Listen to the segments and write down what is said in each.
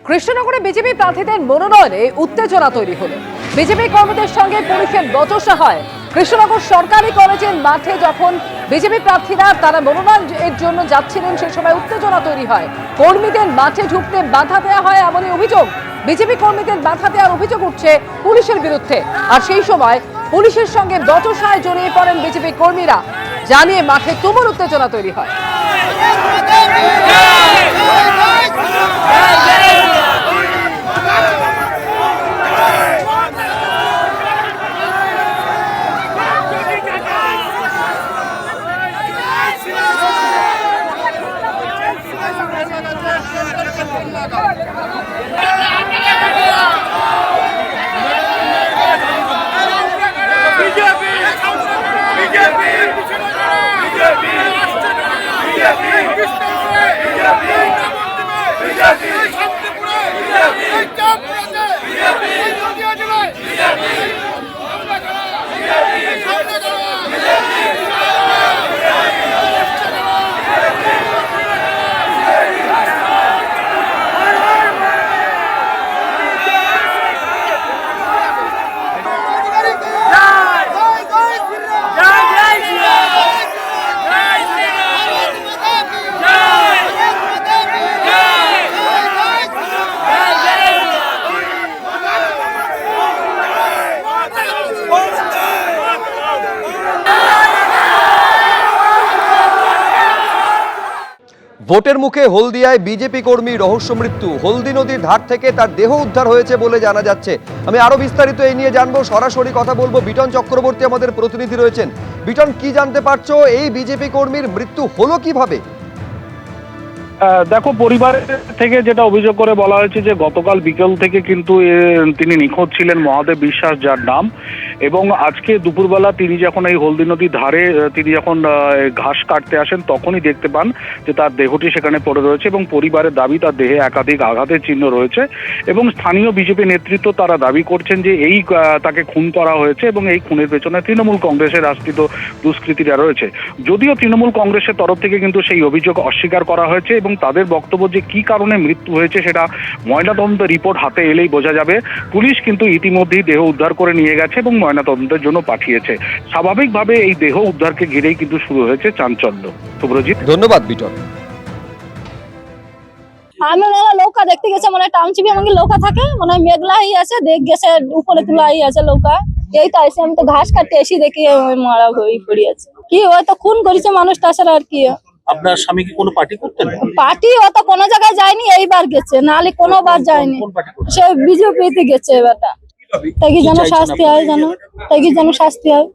কৃষ্ণনগরে বিজেপি প্রার্থীদের মনোনয়নে উত্তেজনা তৈরি হলো। বিজেপি কর্মীদের সঙ্গে পুলিশের বচসা হয়। কৃষ্ণনগর সরকারি কলেজের মাঠে যখন বিজেপি প্রার্থীরা তারা মনোনয়নের জন্য যাচ্ছিলেন সেই সময় উত্তেজনা তৈরি হয়। কর্মীদের মাঠে ঢুকতে বাধা দেওয়া হয় এমনই অভিযোগ। বিজেপি কর্মীদের বাধা দেওয়ার অভিযোগ উঠছে পুলিশের বিরুদ্ধে। আর সেই সময় পুলিশের সঙ্গে বচসায় জড়িয়ে পড়েন বিজেপি কর্মীরা, জানিয়ে মাঠে তুমুল উত্তেজনা তৈরি হয়। ভোটের মুখে হলদিয়ায় বিজেপি কর্মী রহস্য মৃত্যু। হলদি নদীর ধার থেকে তার দেহ উদ্ধার হয়েছে বলে জানা যাচ্ছে। আমি আরো বিস্তারিত এই নিয়ে জানবো, সরাসরি কথা বলবো। বিটন চক্রবর্তী আমাদের প্রতিনিধি রয়েছেন। বিটন, কি জানতে পারছো? এই বিজেপি কর্মীর মৃত্যু হলো কিভাবে? দেখো, পরিবারের থেকে যেটা অভিযোগ করে বলা হয়েছে যে গতকাল বিকেল থেকে কিন্তু তিনি নিখোঁজ ছিলেন, মহাদেব বিশ্বাস যার নাম, এবং আজকে দুপুরবেলা তিনি যখন এই হলদি নদীর ধারে তিনি যখন ঘাস কাটতে আসেন তখনই দেখতে পান যে তার দেহটি সেখানে পড়ে রয়েছে এবং পরিবারের দাবি তার দেহে একাধিক আঘাতের চিহ্ন রয়েছে এবং স্থানীয় বিজেপি নেতৃত্ব তারা দাবি করছেন যে এই তাকে খুন করা হয়েছে এবং এই খুনের পেছনে তৃণমূল কংগ্রেসের আশ্রিত দুষ্কৃতীরা রয়েছে। যদিও তৃণমূল কংগ্রেসের তরফ থেকে কিন্তু সেই অভিযোগ অস্বীকার করা হয়েছে এবং তাদের বক্তব্য যে কি কারণে মৃত্যু হয়েছে সেটা ময়নাতদন্ত রিপোর্ট হাতে এলেই বোঝা যাবে। পুলিশ কিন্তু ইতিমধ্যেই দেহ উদ্ধার করে নিয়ে গেছে এবং ময়নাতদন্তের জন্য পাঠিয়েছে। স্বাভাবিকভাবে এই দেহ উদ্ধারকে ঘিরেই কিন্তু শুরু হয়েছে চাঞ্চল্য। শুভ্রজিৎ, ধন্যবাদ বিটন। আমি নৌকা দেখতে গেছে, মানে টাউনশিপে আমাকে নৌকা থাকে, মানে মেঘলাই আছে, দেখ গেছে উপরে তুলাই আছে নৌকা। এই তো এসে আমি তো ঘাস কাটতে এসে দেখি মারা হয়ে পড়ে আছে। কি হয়তো খুন করেছে মানুষটা, ছাড়া আর কি। আপনার স্বামী কি কোনো পার্টি করতেন? পার্টি অত কোনো জায়গায় যায়নি, এইবার গেছে, নাহলে কোনোবার যায়নি। সে বিজেপিতে গেছে এবারটা। তাই কি যেন শাস্তি হয়, জানো, তাই কি যেন শাস্তি হয়।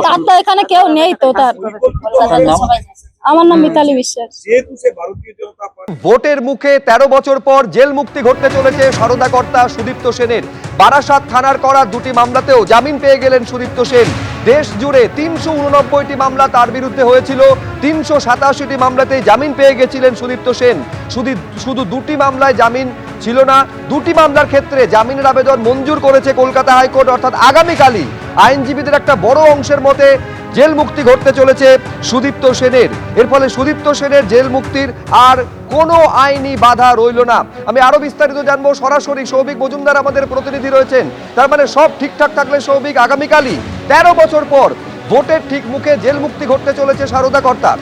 তার তো এখানে কেউ নেই তো। তার আমার নাম মিতালি বিশ্বাস। ভোটের মুখে 13 বছর পর জেল মুক্তি ঘটতে চলেছে সারদা কর্তা সুদীপ্ত সেনের। বারাসাত থানার করা দুটি মামলাতেও জামিন পেয়ে গেলেন সুদীপ্ত সেন। দেশ জুড়ে 389টি মামলা তার বিরুদ্ধে হয়েছিল, 387টি মামলাতেই জামিন পেয়ে গেছিলেন সুদীপ্ত সেন। শুধু দুটি মামলায় জামিন ছিল না, দুটি মামলার ক্ষেত্রে জামিনের আবেদন মঞ্জুর করেছে কলকাতা হাইকোর্ট। অর্থাৎ আগামীকালই আইনজীবীদের একটা বড় অংশের মতে জেল মুক্তি ঘটতে চলেছে সুদীপ্ত সেনের। এর ফলে সুদীপ্ত সেনের জেল মুক্তির আর কোনো আইনি বাধা রইল না। আমি আরো বিস্তারিত জানবো, সরাসরি সৌভিক মজুমদার আমাদের প্রতিনিধি রয়েছেন। তার মানে সব ঠিকঠাক থাকলে সৌভিক, আগামীকালই 13 বছর পর ভোটের ঠিক মুখে জেল মুক্তি ঘটতে চলেছে সারদা কর্তার।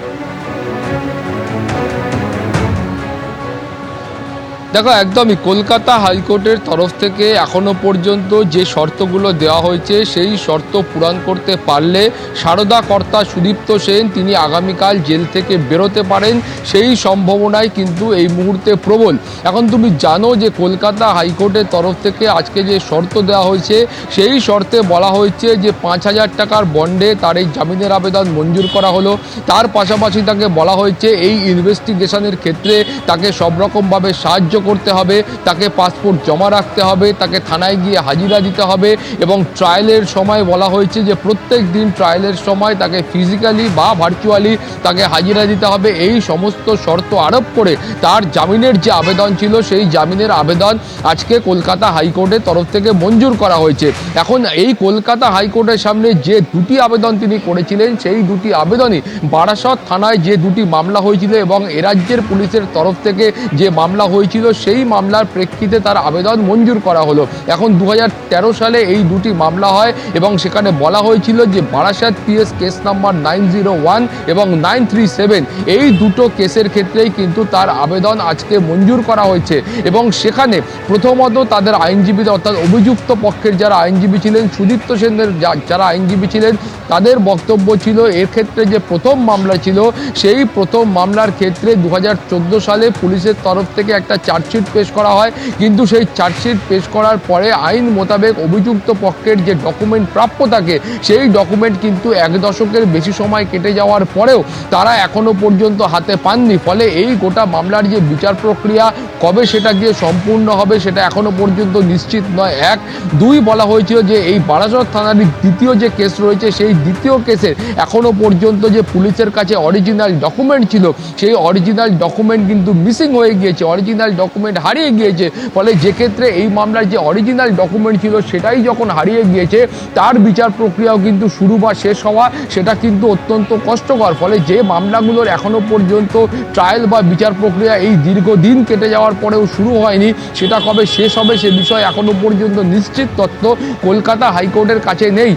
দেখো, একদমই কলকাতা হাইকোর্টের তরফ থেকে এখনো পর্যন্ত যে শর্তগুলো দেওয়া হয়েছে সেই শর্ত পূরণ করতে পারলে সারদা কর্তা সুদীপ্ত সেন তিনি আগামীকাল জেল থেকে বেরোতে পারেন, সেই সম্ভাবনাই কিন্তু এই মুহূর্তে প্রবল। এখন তুমি জানো যে কলকাতা হাইকোর্টের তরফ থেকে আজকে যে শর্ত দেওয়া হয়েছে সেই শর্তে বলা হয়েছে যে 5,000 টাকার বন্ডে তার এই জামিনের আবেদন মঞ্জুর করা হলো। তার পাশাপাশি তাকে বলা হয়েছে এই ইনভেস্টিগেশনের ক্ষেত্রে তাকে সব রকমভাবে সাহায্য করতে হবে, তাকে পাসপোর্ট জমা রাখতে হবে, তাকে থানায় গিয়ে হাজিরা দিতে হবে এবং ট্রায়ালের সময় বলা হয়েছে যে প্রত্যেক দিন ট্রায়ালের সময় তাকে ফিজিক্যালি বা ভার্চুয়ালি তাকে হাজিরা দিতে হবে। এই সমস্ত শর্ত আরোপ করে তার জামিনের যে আবেদন ছিল সেই জামিনের আবেদন আজকে কলকাতা হাইকোর্টের তরফ থেকে মঞ্জুর করা হয়েছে। এখন এই কলকাতা হাইকোর্টের সামনে যে দুটি আবেদন তিনি করেছিলেন সেই দুটি আবেদনই বারাসত থানায় যে দুটি মামলা হয়েছিল এবং এ রাজ্যের পুলিশের তরফ থেকে যে মামলা হয়েছিল সেই মামলার প্রেক্ষিতে তার আবেদন মঞ্জুর করা হলো। এখন 2013 সালে এই দুটি মামলা হয় এবং সেখানে বলা হয়েছিল যে বারাসাত পিএস কেস নাম্বার 901 এবং 937 এই দুটো কেসের ক্ষেত্রেই কিন্তু তার আবেদন আজকে মঞ্জুর করা হয়েছে। এবং সেখানে প্রথমত তাদের আইনজীবী অর্থাৎ অভিযুক্ত পক্ষের যারা আইনজীবী ছিলেন, সুদীপ্ত সেনের যারা আইনজীবী ছিলেন, তাদের বক্তব্য ছিল এর ক্ষেত্রে যে প্রথম মামলা ছিল সেই প্রথম মামলার ক্ষেত্রে 2014 সালে পুলিশের তরফ থেকে একটা চার্জশিট পেশ করা হয়, কিন্তু সেই চার্জশিট পেশ করার পরে আইন মোতাবেক অভিযুক্ত পক্ষের যে ডকুমেন্ট প্রাপ্য থাকে সেই ডকুমেন্ট কিন্তু 1 দশকের বেশি সময় কেটে যাওয়ার পরেও তারা এখনো পর্যন্ত হাতে পাননি। ফলে এই গোটা মামলার যে বিচার প্রক্রিয়া কবে সেটা গিয়ে সম্পূর্ণ হবে সেটা এখনো পর্যন্ত নিশ্চিত নয়। 1, 2 বলা হয়েছিল যে এই বারাসত থানার দ্বিতীয় যে কেস রয়েছে সেই দ্বিতীয় কেসের এখনো পর্যন্ত যে পুলিশের কাছে অরিজিনাল ডকুমেন্ট ছিল সেই অরিজিনাল ডকুমেন্ট কিন্তু মিসিং হয়ে গিয়েছে, অরিজিনাল ডকুমেন্ট হারিয়ে গিয়েছে। ফলে যে ক্ষেত্রে এই মামলার যে অরিজিনাল ডকুমেন্ট ছিল সেটাই যখন হারিয়ে গিয়েছে তার বিচার প্রক্রিয়াও কিন্তু শুরু বা শেষ হওয়া সেটা কিন্তু অত্যন্ত কষ্টকর। ফলে যে মামলাগুলোর এখনো পর্যন্ত ট্রায়াল বা বিচার প্রক্রিয়া এই দীর্ঘদিন কেটে যাওয়ার পরেও শুরু হয়নি সেটা কবে শেষ হবে সে বিষয়ে এখনো পর্যন্ত নিশ্চিত তথ্য কলকাতা হাইকোর্টের কাছে নেই।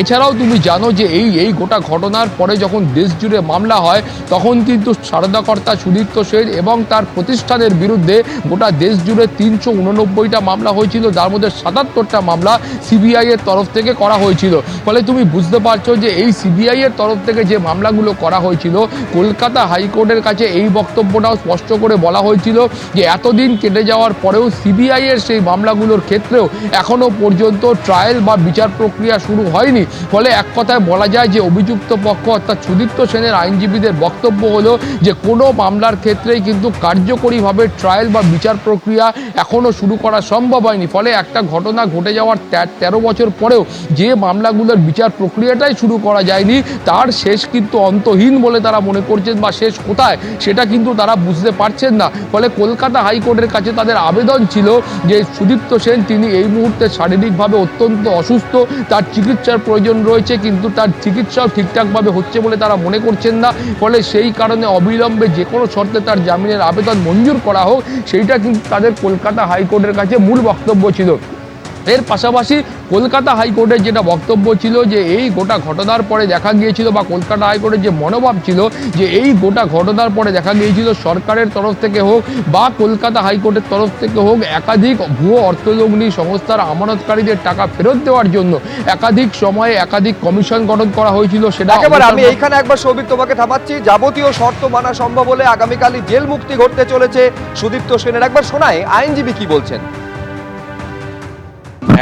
এছাড়াও তুমি জানো যে এই গোটা ঘটনার পরে যখন দেশ জুড়ে মামলা হয় তখন কিন্তু সারদাকর্তা সুদীপ্ত সেন এবং তার প্রতিষ্ঠানের বিরুদ্ধে গোটা দেশ জুড়ে 389টা মামলা হয়েছিল, যার মধ্যে 77টা মামলা সিবিআই এর তরফ থেকে করা হয়েছিল। ফলে তুমি বুঝতে পারছো যে এই সিবিআই এর তরফ থেকে যে মামলাগুলো করা হয়েছিল কলকাতা হাইকোর্টের কাছে এই বক্তব্যটাও স্পষ্ট করে বলা হয়েছিল যে এতদিন কেটে যাওয়ার পরেও সিবিআই এর সেই মামলাগুলোর ক্ষেত্রেও এখনো পর্যন্ত ট্রায়াল বা বিচার প্রক্রিয়া শুরু হয়নি। ফলে এক কথায় বলা যায় যে অভিযুক্ত পক্ষ অর্থাৎ সুদীপ্ত সেনের আইনজীবীদের বক্তব্য হলো যে কোনো মামলার ক্ষেত্রেই কিন্তু কার্যকরীভাবে ট্রায়াল বা বিচার প্রক্রিয়া এখনো শুরু করা সম্ভব হয়নি। ফলে একটা ঘটনা ঘটে যাওয়ার 13 বছর পরেও যে মামলাগুলোর বিচার প্রক্রিয়াটাই শুরু করা যায়নি তার শেষ কিন্তু অন্তহীন বলে তারা মনে করছেন বা শেষ কোথায় সেটা কিন্তু তারা বুঝতে পারছেন না। ফলে কলকাতা হাইকোর্টের কাছে তাদের আবেদন ছিল যে সুদীপ্ত সেন তিনি এই মুহূর্তে শারীরিকভাবে অত্যন্ত অসুস্থ, তার চিকিৎসার প্রয়োজন রয়েছে, কিন্তু তার চিকিৎসাও ঠিকঠাকভাবে হচ্ছে বলে তারা মনে করছেন না। ফলে সেই কারণে অবিলম্বে যে কোনো শর্তে তার জামিনের আবেদন মঞ্জুর করা হোক সেইটা কিন্তু তাদের কলকাতা হাইকোর্টের কাছে মূল বক্তব্য ছিল। এর পাশাপাশি কলকাতা হাইকোর্টের যেটা বক্তব্য ছিল যে এই গোটা ঘটনার পরে দেখা গিয়েছিল বা কলকাতা হাইকোর্টের যে মনোভাব ছিল যে এই গোটা ঘটনার পরে দেখা গিয়েছিল সরকারের তরফ থেকে হোক বা কলকাতা হাইকোর্টের তরফ থেকে হোক একাধিক ভুয়ো অর্থলগ্নি সংস্থার আমানতকারীদের টাকা ফেরত দেওয়ার জন্য একাধিক সময়ে একাধিক কমিশন গঠন করা হয়েছিল। সেটা একেবারে আমি এইখানে একবার সৌভিক তোমাকে থামাচ্ছি। যাবতীয় শর্ত মানা সম্ভব হলে আগামীকালই জেল মুক্তি ঘটতে চলেছে সুদীপ্ত সেনের। একবার শোনায় আইনজীবী কি বলছেন।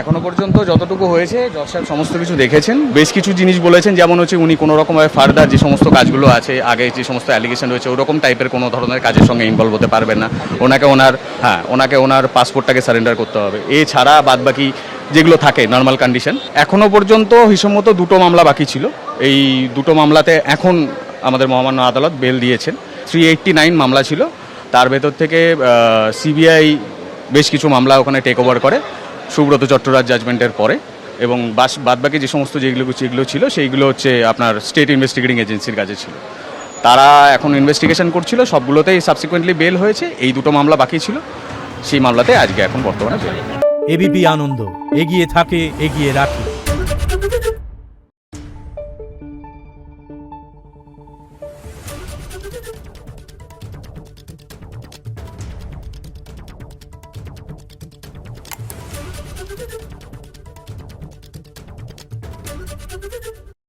এখনো পর্যন্ত যতটুকু হয়েছে জজ সাহেব সমস্ত কিছু দেখেছেন, বেশ কিছু জিনিস বলেছেন, যেমন হচ্ছে উনি কোনো রকমভাবে ফার্দার যে সমস্ত কাজগুলো আছে আগে যে সমস্ত অ্যালিগেশন রয়েছে ওরকম টাইপের কোনো ধরনের কাজের সঙ্গে ইনভলভ হতে পারবেন না। ওনাকে ওনার পাসপোর্টটাকে সারেন্ডার করতে হবে। এছাড়া বাদবাকি যেগুলো থাকে নর্মাল কন্ডিশন। এখনো পর্যন্ত হিসেব মতো 2টো মামলা বাকি ছিল। এই 2টো মামলাতে এখন আমাদের মহামান্য আদালত বেল দিয়েছেন। 389 মামলা ছিল, তার ভেতর থেকে সিবিআই বেশ কিছু মামলা ওখানে টেক ওভার করে সুব্রত চট্টরাজ জাজমেন্টের পরে, এবং বাদবাকি যে সমস্ত যেগুলো ছিল সেইগুলো হচ্ছে আপনার স্টেট ইনভেস্টিগেটিং এজেন্সির কাছে ছিল। তারা এখন ইনভেস্টিগেশন করছিল, সবগুলোতেই সাবসিকুয়েন্টলি বেল হয়েছে। এই 2টো মামলা বাকি ছিল, সেই মামলাতে আজকে এখন বর্তমানে বেল। এবিপি আনন্দ এগিয়ে থাকে, এগিয়ে রাখে।